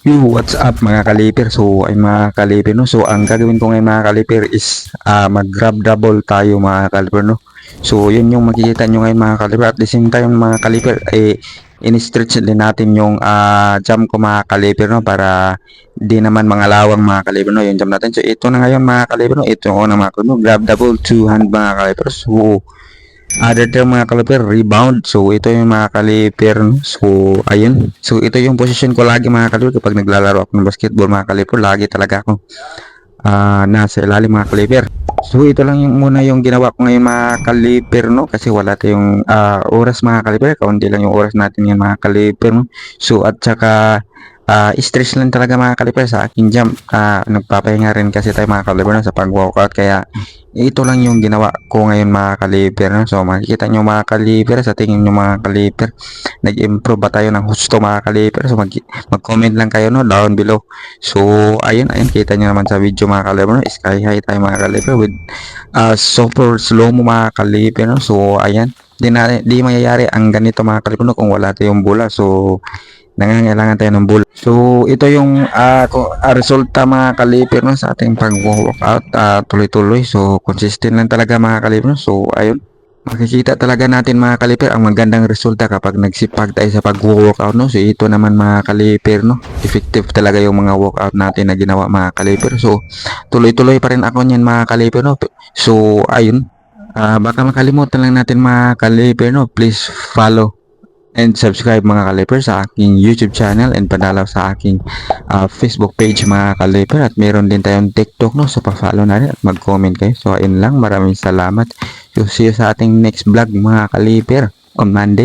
Yo, what's up mga kaliper? So, ay mga kaliper, no? So, ang gagawin ko ngayon mga kaliper is mag-grab double tayo mga kaliper, no? So, yun yung makikita nyo ngayon mga kaliper. At the same time mga kaliper, in-stretch din natin yung jam ko mga kaliper, no? Para di naman mga lawang mga kaliper, no? Yung jam natin. So, ito na ngayon mga kaliper, no? Ito yung una mga kaliper, no? Grab double two hand mga kaliper. So, other term mga kaliper, rebound. So, ito yung mga kaliper. No? So, ayun. So, ito yung position ko lagi mga kaliper kapag naglalaro ako ng basketball mga kaliper. Lagi talaga ako nasa ilalim mga kaliper. So, ito lang yung muna yung ginawa ko ngayon mga kaliper, no? Kasi wala tayong oras mga kaliper. Kaunti lang yung oras natin yan mga kaliper, no? So, at saka stress lang talaga mga kaliper sa aking jump. Nagpapahinga rin kasi tayo mga kaliper, no? Sa pag-workout. Kaya, ito lang yung ginawa ko ngayon mga kaliper, no? So makikita nyo mga kaliper, sa tingin nyo mga kaliper, nag-improve ba tayo ng husto mga kaliper? So mag-comment lang kayo, no, down below. So ayun, kita nyo naman sa video mga kaliper, no? Sky high tayo mga kaliper with super slow mo mga kaliper, no? So ayan, di mayayari ang ganito mga kaliper, no, kung wala tayong bola. So nangangailangan tayo ng bola. So ito yung resulta mga kaliper, no, sa ating pag-workout. Tuloy-tuloy, so consistent lang talaga mga kaliper, no? So ayun, makikita talaga natin mga kaliper ang magandang resulta kapag nagsipag tayo sa pag-workout, no? So ito naman mga kaliper, no, effective talaga yung mga workout natin na ginawa mga kaliper. So tuloy-tuloy pa rin ako niyan mga kaliper, no? So ayun, baka makalimutan lang natin mga kaliper, no, please follow and subscribe mga kaliper sa aking YouTube channel and padalaw sa aking Facebook page mga kaliper, at meron din tayong TikTok, no? So pa-follow na rin at mag-comment kayo. So ayun lang, maraming salamat. So see you sa ating next vlog mga kaliper on Monday.